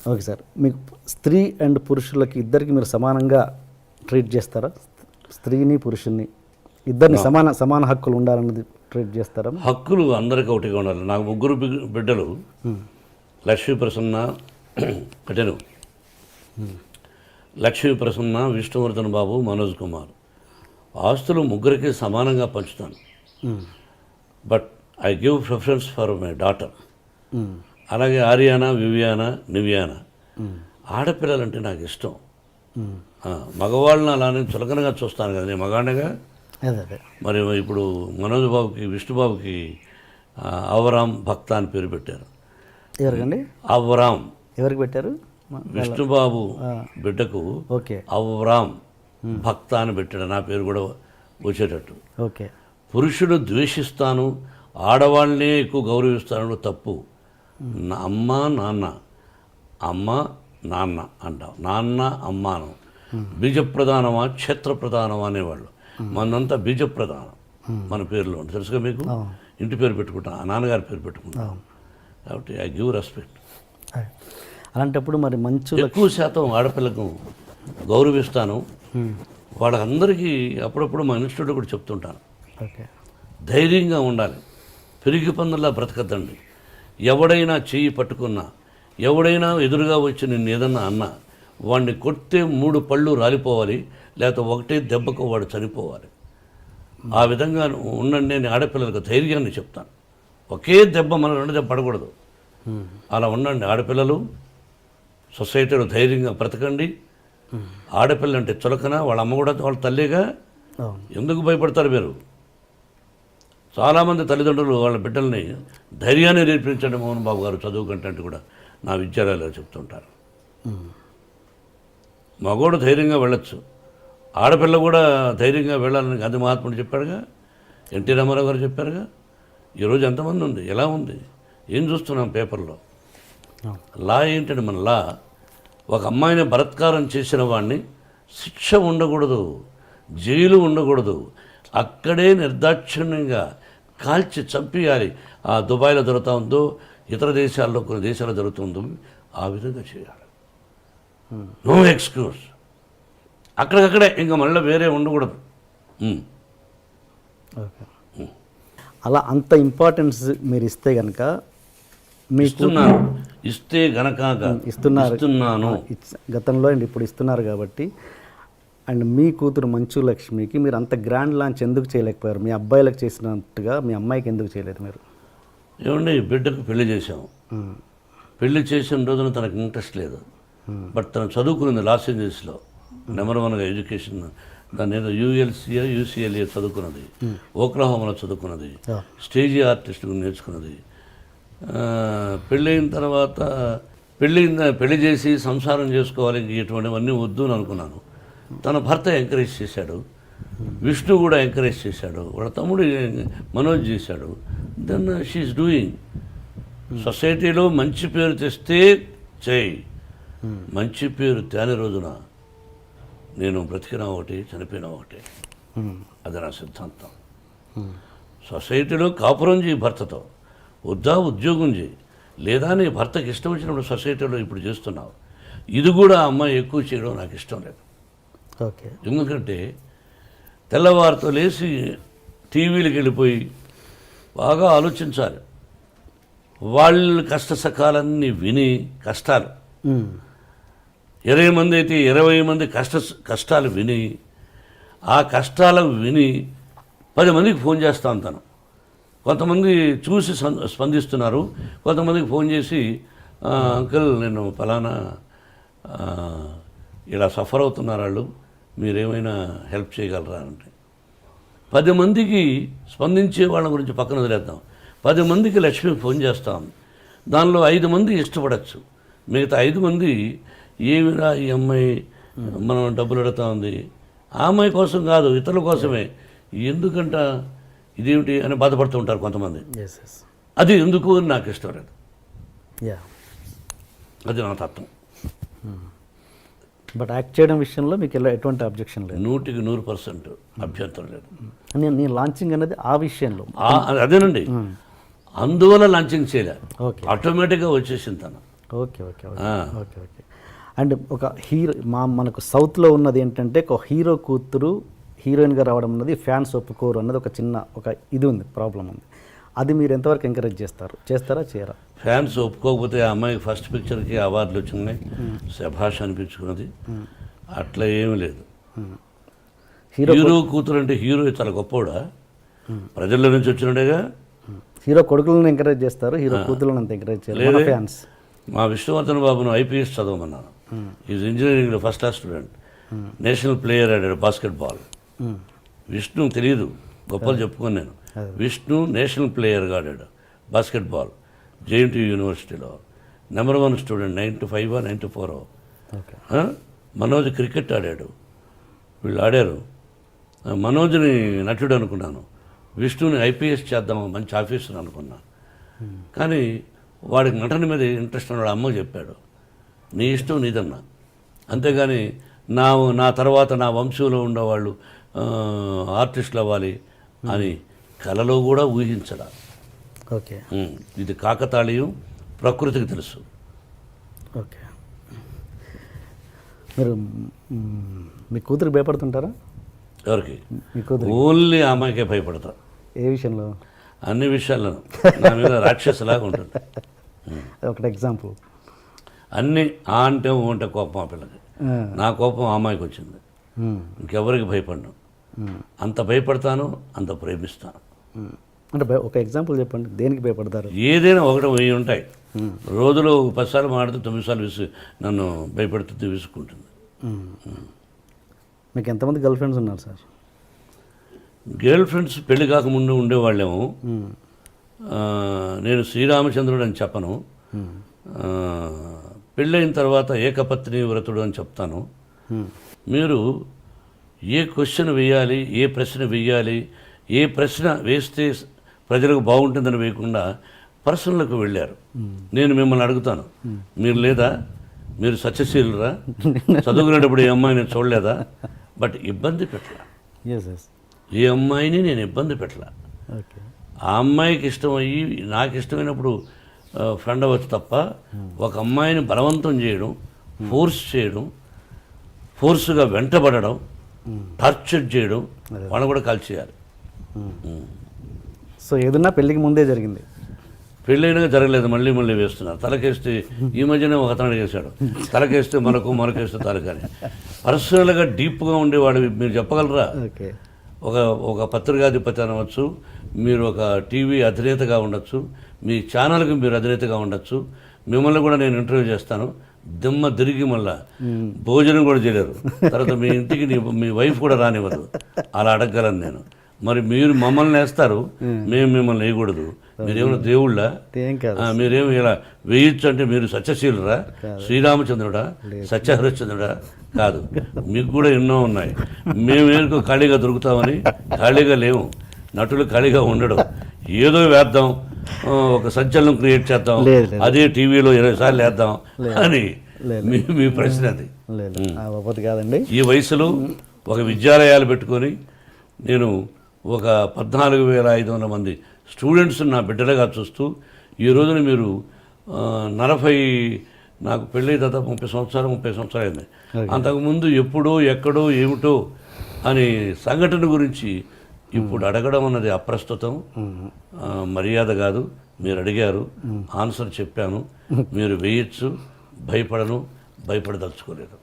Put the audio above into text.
Okay sir, మీకు స్త్రీ and పురుషులకి ఇద్దరికి మీరు సమానంగా ట్రీట్ చేస్తారా? స్త్రీని పురుషుల్ని ఇద్దరిని సమాన హక్కులు ఉండాలన్నది ట్రీట్ చేస్తారా? హక్కులు అందరికీ ఒకటిగా ఉండాలి. నాకు ముగ్గురు బిడ్డలు, లక్ష్మీ ప్రసన్న కటెను, లక్ష్మీ ప్రసన్న, విష్ణువర్ధన్ బాబు, మనోజ్ కుమార్. ఆస్తులు ముగ్గురికి సమానంగా పంచుతాను. But I give preference for my daughter. అలాగే ఆర్యానా, వివియానా, నివ్యానా. ఆడపిల్లలంటే నాకు ఇష్టం. మగవాళ్ళని అలానే చులకనగా చూస్తాను కదా, నేను మగాడిగా. మరి ఇప్పుడు మనోజ్ బాబుకి, విష్ణుబాబుకి అవరామ్ భక్త అని పేరు పెట్టారు. ఎవరికండి? అవరామ్. ఎవరికి పెట్టారు? విష్ణుబాబు బిడ్డకు ఓకే, అవరామ్ భక్త అని పెట్టాడు. నా పేరు కూడా వచ్చేటట్టు. ఓకే. పురుషుడు ద్వేషిస్తాను, ఆడవాళ్ళనే ఎక్కువ గౌరవిస్తాను తప్పు. అమ్మ నాన్న, అమ్మ నాన్న అంటాం, నాన్న అమ్మాను. బీజప్రధానమా క్షేత్రప్రధానమా అనేవాళ్ళు. మనంతా బీజప్రధానం మన పేరులో ఉంటుంది, తెలుసుగా మీకు. ఇంటి పేరు పెట్టుకుంటాం, ఆ నాన్నగారి పేరు పెట్టుకుంటాం. కాబట్టి ఐ గివ్ రెస్పెక్ట్. అలాంటప్పుడు మరి మంచు ఎక్కువ శాతం ఆడపిల్లకు గౌరవిస్తాను. వాళ్ళందరికీ అప్పుడప్పుడు మా ఇన్స్టిట్యూట్లో కూడా చెప్తుంటాను, ధైర్యంగా ఉండాలి, పెరిగి పందుల్లా బ్రతకద్దండి. ఎవడైనా చెయ్యి పట్టుకున్నా, ఎవడైనా ఎదురుగా వచ్చి నిన్ను ఏదన్నా అన్నా, వాడిని కొడితే 3 పళ్ళు రాలిపోవాలి, లేకపోతే ఒకటే దెబ్బకు వాడు చనిపోవాలి. ఆ విధంగా ఉండండి. నేను ఆడపిల్లలకు ధైర్యాన్ని చెప్తాను. ఒకే దెబ్బ మన 2 దెబ్బ పడకూడదు. అలా ఉండండి ఆడపిల్లలు. సొసైటీలో ధైర్యంగా బ్రతకండి. ఆడపిల్ల అంటే చులకన, వాళ్ళ అమ్మ కూడా వాళ్ళ తల్లిగా. ఎందుకు భయపడతారు మీరు? చాలామంది తల్లిదండ్రులు వాళ్ళ బిడ్డల్ని ధైర్యాన్ని నేర్పించండి మోహన్ బాబు గారు చదువు కంటే కూడా నా విద్యాలయాల్లో చెప్తుంటారు. మగోడు ధైర్యంగా వెళ్ళొచ్చు, ఆడపిల్ల కూడా ధైర్యంగా వెళ్ళాలని గాంధీ మహాత్ముడు చెప్పాడుగా, ఎన్టీ రామారావు గారు చెప్పారుగా. ఈరోజు ఎంతమంది ఉంది, ఎలా ఉంది, ఏం చూస్తున్నాం పేపర్లో. లా ఏంటంటే మన లా, ఒక అమ్మాయిని బలాత్కారం చేసిన వాడిని శిక్ష ఉండకూడదు, జైలు ఉండకూడదు, అక్కడే నిర్దాక్షిణ్యంగా కాల్చి చంపేయాలి. ఆ దుబాయ్లో జరుగుతూ ఉందో, ఇతర దేశాల్లో కొన్ని దేశాల్లో జరుగుతుందో ఆ విధంగా చేయాలి. No excuse. అక్కడికక్కడే, ఇంకా మళ్ళీ వేరే ఉండకూడదు. అలా అంత ఇంపార్టెన్స్ మీరు ఇస్తే కనుక ఇస్తే గనక ఇస్తున్నాను గతంలో అండ్ ఇప్పుడు ఇస్తున్నారు కాబట్టి. అండ్ మీ కూతురు మంచు లక్ష్మికి మీరు అంత గ్రాండ్ లాంచ్ ఎందుకు చేయలేకపోయారు? మీ అబ్బాయిలకు చేసినట్టుగా మీ అమ్మాయికి ఎందుకు చేయలేదు మీరు? ఏమండి, బిడ్డకు పెళ్లి చేసాము. పెళ్లి చేసిన రోజున తనకు ఇంట్రెస్ట్ లేదు. బట్ తను చదువుకున్నది లాస్ ఏంజల్స్లో నెంబర్ 1గా ఎడ్యుకేషన్. దాన్ని ఏదో ULCA UCLA చదువుకున్నది, ఓక్లహోమాలో చదువుకున్నది, స్టేజీ ఆర్టిస్ట్ నేర్చుకున్నది. పెళ్ళైన తర్వాత పెళ్లి చేసి సంసారం చేసుకోవాలి, ఇటువంటివన్నీ వద్దు అని అనుకున్నాను. తన భర్త ఎంకరేజ్ చేశాడు, విష్ణు కూడా ఎంకరేజ్ చేశాడు, వాళ్ళ తమ్ముడు మనోజ్ చేశాడు. Then she's doing. సొసైటీలో మంచి పేరు తెస్తే చేయి, మంచి పేరు తేని రోజున నేను బ్రతికినా ఒకటి, చనిపోయినా ఒకటి. అది నా సిద్ధాంతం. సొసైటీలో కాపురం చేయి భర్తతో, వద్దా ఉద్యోగం చేయి, లేదా నీ భర్తకి ఇష్టం వచ్చినప్పుడు సొసైటీలో ఇప్పుడు చేస్తున్నావు. ఇది కూడా అమ్మాయి ఎక్కువ చేయడం నాకు ఇష్టం లేదు. ఓకే. ఎందుకంటే తెల్లవారితో లేచి టీవీలకు వెళ్ళిపోయి బాగా ఆలోచించాలి. వాళ్ళ కష్ట సకాలన్నీ విని, కష్టాలు 20 మంది అయితే 20 మంది కష్టాలు విని, ఆ కష్టాలను విని 10 మందికి ఫోన్ చేస్తూ ఉంటాను. కొంతమంది చూసి స్పందిస్తున్నారు, కొంతమందికి ఫోన్ చేసి అంకుల్ నేను ఫలానా ఇలా సఫర్ అవుతున్నారు వాళ్ళు, మీరేమైనా హెల్ప్ చేయగలరా అంటే 10 మందికి స్పందించే వాళ్ళ గురించి పక్కన వదిలేద్దాం. 10 మందికి లక్ష్మికి ఫోన్ చేస్తాం. దానిలో 5 మంది ఇష్టపడచ్చు, మిగతా 5 మంది ఏమిరా ఈ అమ్మాయి మనం డబ్బులు అడుగుతా ఉంది, ఆ అమ్మాయి కోసం కాదు ఇతరుల కోసమే, ఎందుకంట ఇదేమిటి అని బాధపడుతూ ఉంటారు కొంతమంది. అది ఎందుకు అని నాకు ఇష్టం లేదు. అది నా తత్వం. బట్ యాక్ట్ చేయడం విషయంలో మీకు ఎటువంటి అబ్జెక్షన్ లేదు? 100% అభ్యంతరం లేదు. నేను లాంచింగ్ అనేది ఆ విషయంలో అదేనండి, అందువల్ల లాంచింగ్ చేయలే, ఆటోమేటిక్గా వచ్చేసింది తను. Okay okay okay okay okay. And ఒక హీరో మనకు సౌత్లో ఉన్నది ఏంటంటే ఒక హీరో కూతురు హీరోయిన్గా రావడం అన్నది ఫ్యాన్స్ ఒప్పుకోరు అన్నది ఒక చిన్న ఒక ఇది ఉంది, ప్రాబ్లం ఉంది. అది మీరు ఎంతవరకు ఎంకరేజ్ చేస్తారా చేయరా? ఫ్యాన్స్ ఒప్పుకోకపోతే ఆ అమ్మాయికి ఫస్ట్ పిక్చర్కి అవార్డులు వచ్చినాయి, శభాష్ అనిపించుకున్నది. అట్లా ఏమీ లేదు. హీరో కూతురు అంటే హీరో చాలా గొప్పవాడా? ప్రజల్లో నుంచి వచ్చినట్టుగా. హీరో కొడుకులను ఎంకరేజ్ చేస్తారు, హీరో కూతురులను అంత ఎంకరేజ్ చేయలేదు ఫ్యాన్స్. మా విష్ణువర్ధన్ బాబును ఐపీఎస్ చదవమన్నాను. ఈజ్ ఇంజనీరింగ్లో first class student, national player ఆడాడు బాస్కెట్బాల్. విష్ణు తెలియదు, గొప్పలు చెప్పుకొని నేను. విష్ణు నేషనల్ ప్లేయర్గా ఆడాడు బాస్కెట్బాల్ జేఎన్టీయూ యూనివర్సిటీలో. Number 1 student, 95 94. మనోజ్ క్రికెట్ ఆడాడు. వీళ్ళు ఆడారు. మనోజ్ని నటుడు అనుకున్నాను, విష్ణుని ఐపీఎస్ చేద్దాం మంచి ఆఫీసర్ అనుకున్నాను. కానీ వాడికి నటన మీద ఇంట్రెస్ట్ ఉన్నాడు. అమ్మ చెప్పాడు, నీ ఇష్టం నీదన్నా, అంతేగాని నా తర్వాత నా వంశంలో ఉండేవాళ్ళు ఆర్టిస్టులు అవ్వాలి అని కలలో కూడా ఊహించడా. ఓకే, ఇది కాకతాళీయం, ప్రకృతికి తెలుసు. ఓకే. మీరు మీ కూతురు భయపడుతుంటారా? ఎవరికి? మీ కూతురు. ఓన్లీ ఆ అమ్మాయికే భయపడతా. ఏ విషయంలో? అన్ని విషయాల్లోనూ నా మీద రాక్షసులాగా ఉంటుంది. ఒకటి ఎగ్జాంపుల్. అన్నీ ఆ అంటే ఓ అంటే కోపం ఆ పిల్లకి. నా కోపం ఆ అమ్మాయికి వచ్చింది. ఇంకెవరికి భయపడను. అంత భయపడతాను, అంత ప్రేమిస్తాను. అంటే ఒక ఎగ్జాంపుల్ చెప్పండి, దేనికి భయపడతారు? ఏదైనా 1 10 ఉంటాయి. రోజులో 10 సార్లు మాడితే 9 సార్లు నన్ను భయపెడుతుంది, విసుక్కుంటుంది. మీకు ఎంతమంది గర్ల్ ఫ్రెండ్స్ ఉన్నారు సార్? గర్ల్ ఫ్రెండ్స్ పెళ్లి కాకముందు ఉండేవాళ్ళేమో. నేను శ్రీరామచంద్రుడు అని చెప్పను. పెళ్ళైన తర్వాత ఏకపత్ని వ్రతుడు అని చెప్తాను. మీరు ఏ క్వశ్చన్ వేయాలి, ఏ ప్రశ్న వేయాలి, ఏ ప్రశ్న వేస్తే ప్రజలకు బాగుంటుందని వేయకుండా పర్సనల్కి వెళ్ళారు. నేను మిమ్మల్ని అడుగుతాను, మీరు లేదా? మీరు సత్యశీలురా? చదువుకునేటప్పుడు ఏ అమ్మాయి నేను చూడలేదా? బట్ ఇబ్బంది పెట్టలా. ఏ అమ్మాయిని నేను ఇబ్బంది పెట్టలా. ఆ అమ్మాయికి ఇష్టమయ్యి నాకు ఇష్టమైనప్పుడు ఫ్రెండ్ అవ్వచ్చు తప్ప ఒక అమ్మాయిని బలవంతం చేయడం, ఫోర్స్ చేయడం, ఫోర్స్గా వెంటబడడం, టార్చర్ చేయడం, వాళ్ళని కూడా కాల్ చేయాలి. సో ఏదన్నా పెళ్ళికి ముందే జరిగింది? పెళ్ళైనా జరగలేదు, మళ్ళీ వేస్తున్నారు. తలకేస్తే ఈ మధ్యనే ఒక అతను అడిగేశాడు, తలకేస్తే మనకేస్తే తలకని. పర్సనల్గా డీప్గా ఉండేవాడు మీరు చెప్పగలరా? ఒక పత్రికాధిపతి అనవచ్చు, మీరు ఒక టీవీ అధినేతగా ఉండొచ్చు, మీ ఛానల్కి మీరు అధినేతగా ఉండొచ్చు. మిమ్మల్ని కూడా నేను ఇంటర్వ్యూ చేస్తాను, దిమ్మ తిరిగి మళ్ళా భోజనం కూడా చేయలేరు. తర్వాత మీ ఇంటికి మీ వైఫ్ కూడా రానివ్వదు. అలా అడగగలను నేను. మరి మీరు మమ్మల్ని వేస్తారు, మేము మిమ్మల్ని వేయకూడదు. మీరేమైనా దేవుళ్ళ? మీరేమి ఇలా వేయచ్చు అంటే మీరు సత్యశీలురా? శ్రీరామచంద్రుడా? సత్యహరిశ్చంద్రుడా? కాదు. మీకు కూడా ఎన్నో ఉన్నాయి. మేమేందుకు ఖాళీగా దొరుకుతామని? ఖాళీగా లేవు. నటులు ఖాళీగా ఉండడం. ఏదో వేద్దాం, ఒక సంచలనం క్రియేట్ చేద్దాం, అదే టీవీలో 20 సార్లు వేద్దాం అని మీ ప్రశ్న అది. కాదండి. ఈ వయసులో ఒక విద్యాలయాలు పెట్టుకొని నేను ఒక 14,500 మంది స్టూడెంట్స్ నా బిడ్డలుగా చూస్తూ ఈ రోజున మీరు 40 నాకు పెళ్ళి దాదాపు 30 సంవత్సరాలు అయింది. అంతకుముందు ఎప్పుడో ఎక్కడో ఏమిటో అని సంఘటన గురించి ఇప్పుడు అడగడం అన్నది అప్రస్తుతం, మర్యాద కాదు. మీరు అడిగారు, ఆన్సర్ చెప్పాను. మీరు వేయచ్చు, భయపడను, భయపడదలుచుకోలేదు.